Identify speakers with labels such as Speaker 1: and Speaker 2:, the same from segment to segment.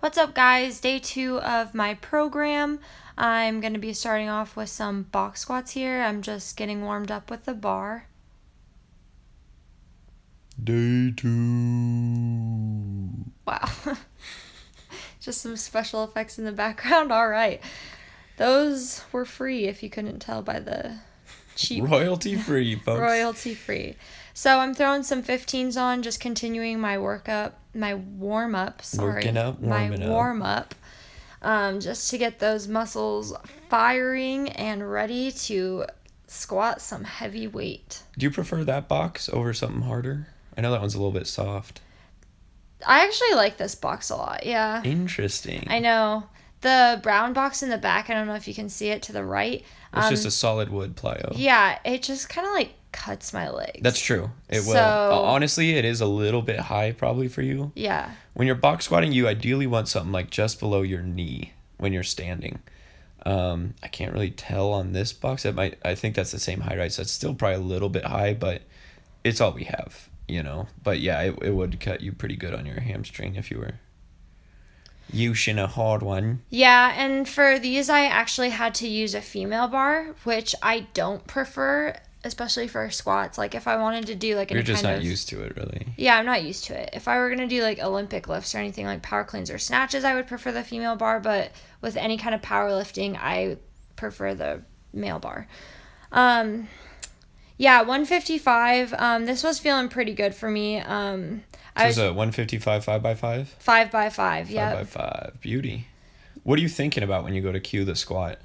Speaker 1: What's up, guys? Day 2 of my program. I'm going to be starting off with some box squats here. I'm just getting warmed up with the bar.
Speaker 2: Day 2.
Speaker 1: Wow. Just some special effects in the background. All right. Those were free, if you couldn't tell by the cheap.
Speaker 2: Royalty free, folks.
Speaker 1: Royalty free. So I'm throwing some 15s on, just continuing my warm-up, just to get those muscles firing and ready to squat some heavy weight.
Speaker 2: Do you prefer that box over something harder? I know that one's a little bit soft.
Speaker 1: I actually like this box a lot, yeah.
Speaker 2: Interesting.
Speaker 1: I know. The brown box in the back, I don't know if you can see it to the right.
Speaker 2: It's just a solid wood plyo.
Speaker 1: Yeah, it just kind of like cuts my legs.
Speaker 2: That's true. It will. Honestly, it is a little bit high probably for you.
Speaker 1: Yeah.
Speaker 2: When you're box squatting, you ideally want something like just below your knee when you're standing. I can't really tell on this box. I think that's the same height, right? So it's still probably a little bit high, but it's all we have, you know. But yeah, it would cut you pretty good on your hamstring if you were using a hard one.
Speaker 1: Yeah, and for these I actually had to use a female bar, which I don't prefer, especially for squats. Like if I wanted to do like
Speaker 2: You're just not used to it, really.
Speaker 1: Yeah, I'm not used to it. If I were going to do like Olympic lifts or anything like power cleans or snatches, I would prefer the female bar, but with any kind of powerlifting, I prefer the male bar. Yeah, 155. This was feeling pretty good for me.
Speaker 2: So it's a 155 5x5?
Speaker 1: 5x5, yeah.
Speaker 2: 5x5, beauty. What are you thinking about when you go to cue the squat?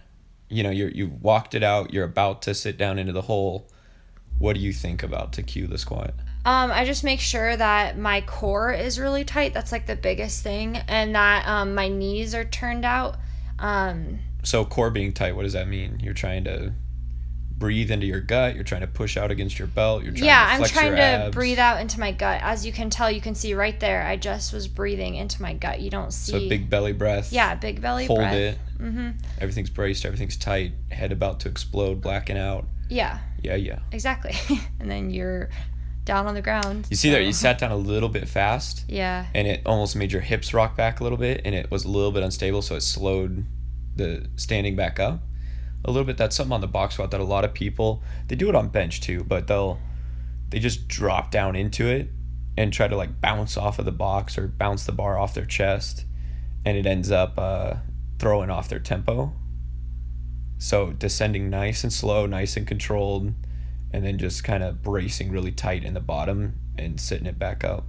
Speaker 2: You know, you walked it out, you're about to sit down into the hole. What do you think about to cue the squat?
Speaker 1: I just make sure that my core is really tight. That's like the biggest thing. And that my knees are turned out.
Speaker 2: So core being tight, what does that mean? You're trying to breathe into your gut, you're trying to push out against your belt, you're trying to flex your abs.
Speaker 1: I'm trying to breathe out into my gut. As you can tell, you can see right there, I just was breathing into my gut. You don't see.
Speaker 2: So big belly breath.
Speaker 1: Yeah, big belly breath.
Speaker 2: Hold it. Mm-hmm. Everything's braced, everything's tight, head about to explode, blacking out.
Speaker 1: Yeah.
Speaker 2: Yeah.
Speaker 1: Exactly. And then you're down on the ground.
Speaker 2: You see there, you sat down a little bit fast.
Speaker 1: Yeah.
Speaker 2: And it almost made your hips rock back a little bit, and it was a little bit unstable, so it slowed the standing back up a little bit. That's something on the box squat that a lot of people, they do it on bench too, but they just drop down into it and try to like bounce off of the box or bounce the bar off their chest, and it ends up throwing off their tempo. So descending nice and slow, nice and controlled, and then just kind of bracing really tight in the bottom and standing it back up,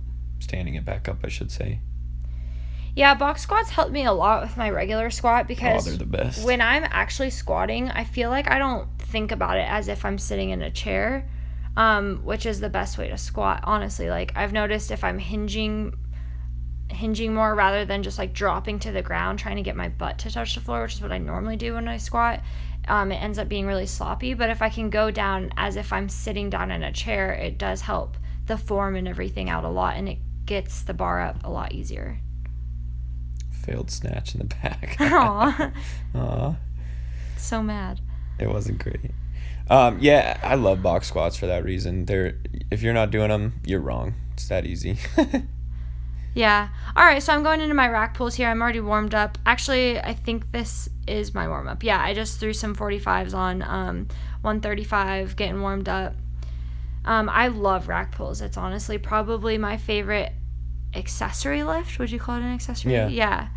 Speaker 2: I should say.
Speaker 1: Yeah, box squats help me a lot with my regular squat because
Speaker 2: they're the best.
Speaker 1: When I'm actually squatting, I feel like I don't think about it as if I'm sitting in a chair, which is the best way to squat, honestly. Like I've noticed if I'm hinging more rather than just like dropping to the ground trying to get my butt to touch the floor, which is what I normally do when I squat, it ends up being really sloppy. But if I can go down as if I'm sitting down in a chair, it does help the form and everything out a lot, and it gets the bar up a lot easier.
Speaker 2: Failed snatch in the back.
Speaker 1: Aww. So mad.
Speaker 2: It wasn't great. Yeah, I love box squats for that reason. If you're not doing them, you're wrong. It's that easy.
Speaker 1: Yeah. All right, so I'm going into my rack pulls here. I'm already warmed up. Actually, I think this is my warm-up. Yeah, I just threw some 45s on 135, getting warmed up. I love rack pulls. It's honestly probably my favorite accessory lift. Would you call it an accessory? Yeah.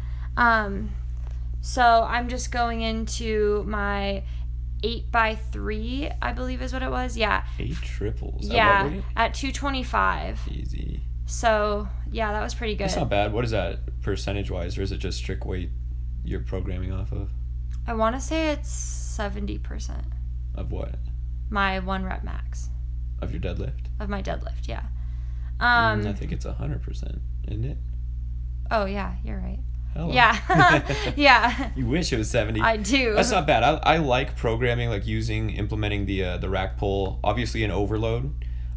Speaker 1: So I'm just going into my 8x3, I believe is what it was. Yeah.
Speaker 2: 8 triples.
Speaker 1: Yeah, at 225.
Speaker 2: Easy.
Speaker 1: So yeah, that was pretty good.
Speaker 2: That's not bad. What is that percentage wise, or is it just strict weight you're programming off of?
Speaker 1: I want to say it's 70%.
Speaker 2: Of what?
Speaker 1: My 1 rep max.
Speaker 2: Of your deadlift?
Speaker 1: Of my deadlift, yeah.
Speaker 2: I think it's 100%, isn't it?
Speaker 1: Oh yeah, you're right.
Speaker 2: Hello.
Speaker 1: Yeah. Yeah.
Speaker 2: You wish it was 70.
Speaker 1: I do.
Speaker 2: That's not bad. I like programming, like implementing the rack pull, obviously an overload.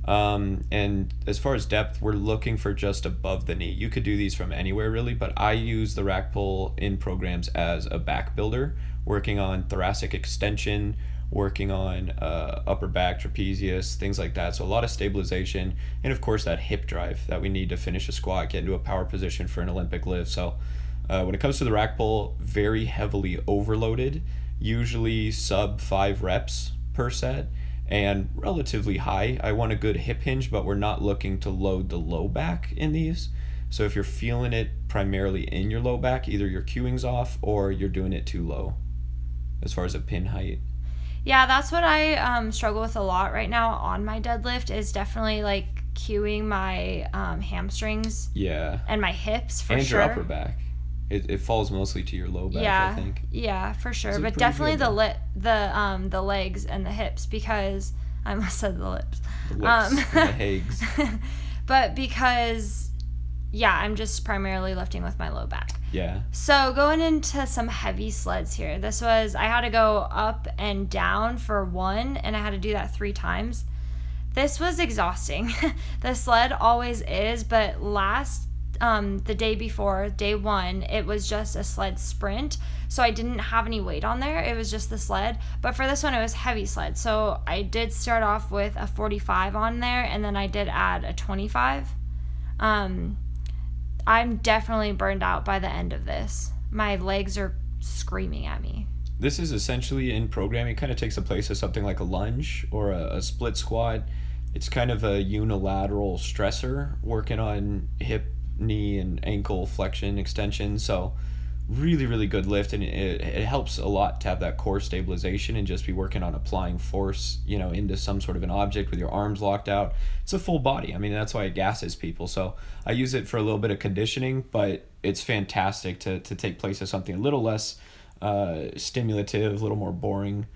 Speaker 2: And as far as depth, we're looking for just above the knee. You could do these from anywhere really, but I use the rack pull in programs as a back builder, working on thoracic extension, working on upper back, trapezius, things like that. So a lot of stabilization, and of course that hip drive that we need to finish a squat, get into a power position for an Olympic lift. So When it comes to the rack pull, very heavily overloaded, usually sub 5 reps per set, and relatively high. I want a good hip hinge, but we're not looking to load the low back in these. So if you're feeling it primarily in your low back, either your cueing's off or you're doing it too low as far as a pin height.
Speaker 1: Yeah, that's what I struggle with a lot right now on my deadlift, is definitely like cueing my hamstrings
Speaker 2: Yeah.
Speaker 1: and my hips for
Speaker 2: And
Speaker 1: sure.
Speaker 2: your upper back. It falls mostly to your low back, I think.
Speaker 1: Yeah, for sure.
Speaker 2: Is it
Speaker 1: But
Speaker 2: pretty
Speaker 1: definitely
Speaker 2: good,
Speaker 1: the legs and the hips, because I almost said the lips.
Speaker 2: The lips and the hags.
Speaker 1: But because, yeah, I'm just primarily lifting with my low back.
Speaker 2: Yeah.
Speaker 1: So going into some heavy sleds here. I had to go up and down for one, and I had to do that 3 times. This was exhausting. The sled always is, but the day before, day 1, it was just a sled sprint. So I didn't have any weight on there. It was just the sled. But for this one, it was heavy sled. So I did start off with a 45 on there, and then I did add a 25. I'm definitely burned out by the end of this. My legs are screaming at me.
Speaker 2: This is essentially, in programming, kind of takes the place of something like a lunge or a split squat. It's kind of a unilateral stressor working on hip, knee, and ankle flexion extension. So really, really good lift, and it helps a lot to have that core stabilization and just be working on applying force, into some sort of an object with your arms locked out. It's a full body. I mean, that's why it gasses people. So I use it for a little bit of conditioning, but it's fantastic to take place of something a little less stimulative, a little more boring.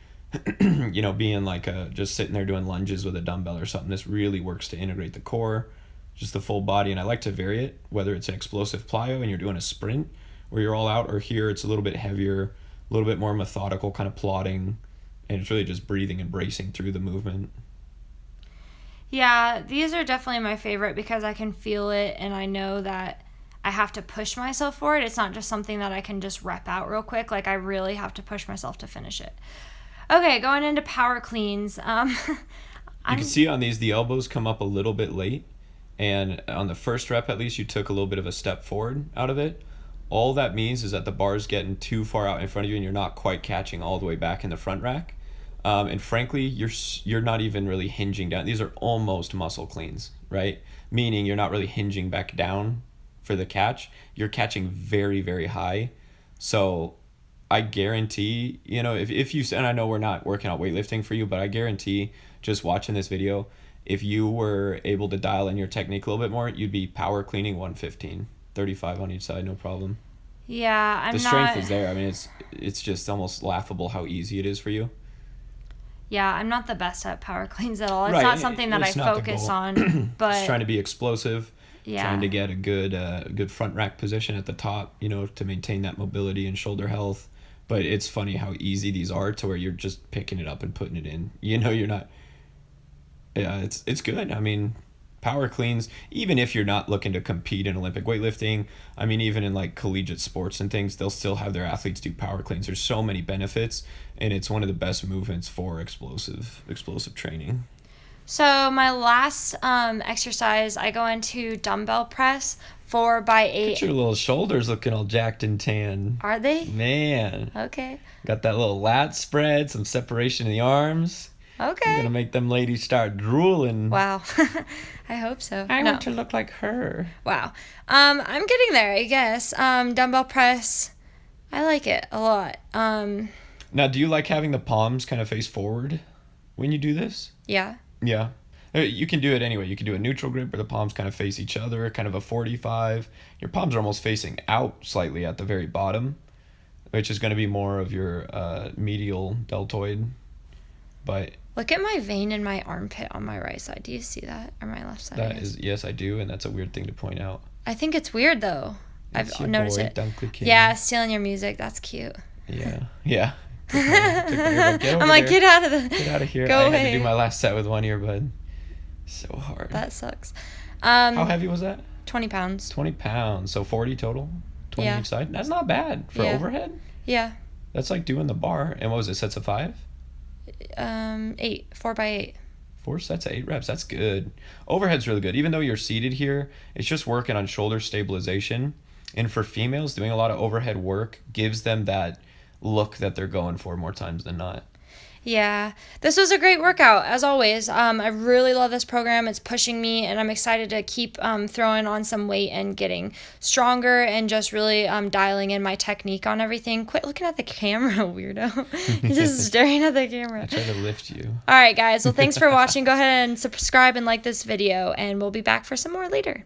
Speaker 2: Being like just sitting there doing lunges with a dumbbell or something. This really works to integrate the core, just the full body. And I like to vary it, whether it's an explosive plyo and you're doing a sprint where you're all out, or here it's a little bit heavier, a little bit more methodical, kind of plodding, and it's really just breathing and bracing through the movement.
Speaker 1: Yeah, these are definitely my favorite because I can feel it, and I know that I have to push myself for it. It's not just something that I can just rep out real quick. Like, I really have to push myself to finish it. Okay, going into power cleans.
Speaker 2: You can see on these, the elbows come up a little bit late, and on the first rep at least, you took a little bit of a step forward out of it. All that means is that the bar's getting too far out in front of you and you're not quite catching all the way back in the front rack. And frankly, you're not even really hinging down. These are almost muscle cleans, right? Meaning you're not really hinging back down for the catch. You're catching very, very high. So I guarantee, if you, and I know we're not working out weightlifting for you, but I guarantee just watching this video, if you were able to dial in your technique a little bit more, you'd be power cleaning 115. 35 on each side, no problem.
Speaker 1: Yeah,
Speaker 2: the strength is there. I mean, it's just almost laughable how easy it is for you.
Speaker 1: Yeah, I'm not the best at power cleans at all. It's
Speaker 2: Right,
Speaker 1: not something that I
Speaker 2: it's not the
Speaker 1: focus
Speaker 2: goal.
Speaker 1: on. But
Speaker 2: Just trying to be explosive,
Speaker 1: yeah,
Speaker 2: trying to get a good front rack position at the top, to maintain that mobility and shoulder health. But it's funny how easy these are to where you're just picking it up and putting it in. You're not. Yeah, it's good. I mean, power cleans, even if you're not looking to compete in Olympic weightlifting, I mean, even in like collegiate sports and things, they'll still have their athletes do power cleans. There's so many benefits, and it's one of the best movements for explosive training.
Speaker 1: So my last exercise, I go into dumbbell press 4x8.
Speaker 2: Get your little shoulders looking all jacked and tan.
Speaker 1: Are they?
Speaker 2: Man.
Speaker 1: Okay.
Speaker 2: Got that little lat spread, some separation in the arms.
Speaker 1: Okay.
Speaker 2: You're gonna make them ladies start drooling.
Speaker 1: Wow. I hope so.
Speaker 2: I want to look like her.
Speaker 1: Wow. I'm getting there, I guess. Dumbbell press, I like it a lot.
Speaker 2: Now, do you like having the palms kind of face forward when you do this?
Speaker 1: Yeah.
Speaker 2: Yeah. You can do it anyway. You can do a neutral grip where the palms kind of face each other, kind of a 45. Your palms are almost facing out slightly at the very bottom, which is going to be more of your medial deltoid. But
Speaker 1: look at my vein in my armpit on my right side. Do you see that? Or my left side?
Speaker 2: That is, yes, I do, and that's a weird thing to point out.
Speaker 1: I think it's weird, though.
Speaker 2: It's
Speaker 1: I've noticed
Speaker 2: boy,
Speaker 1: it.
Speaker 2: Dunkley King.
Speaker 1: Yeah, stealing your music. That's cute.
Speaker 2: Yeah. Yeah.
Speaker 1: I'm like, get out of
Speaker 2: Get out of here.
Speaker 1: Go
Speaker 2: I
Speaker 1: away.
Speaker 2: had to do my last set with one earbud. So hard.
Speaker 1: That sucks.
Speaker 2: How heavy was that?
Speaker 1: 20 pounds.
Speaker 2: 20 pounds. So 40 total? 20
Speaker 1: Yeah.
Speaker 2: each side? That's not bad for
Speaker 1: Yeah.
Speaker 2: overhead.
Speaker 1: Yeah.
Speaker 2: That's like doing the bar. And what was it, sets of 5?
Speaker 1: 8. 4x8.
Speaker 2: 4 sets of 8 reps. That's good. Overhead's really good. Even though you're seated here, it's just working on shoulder stabilization. And for females, doing a lot of overhead work gives them that look that they're going for more times than not.
Speaker 1: Yeah, this was a great workout, as always. I really love this program. It's pushing me, and I'm excited to keep throwing on some weight and getting stronger and just really dialing in my technique on everything. Quit looking at the camera, weirdo. You're just staring at the camera.
Speaker 2: I try to lift you.
Speaker 1: All right, guys. Well, thanks for watching. Go ahead and subscribe and like this video, and we'll be back for some more later.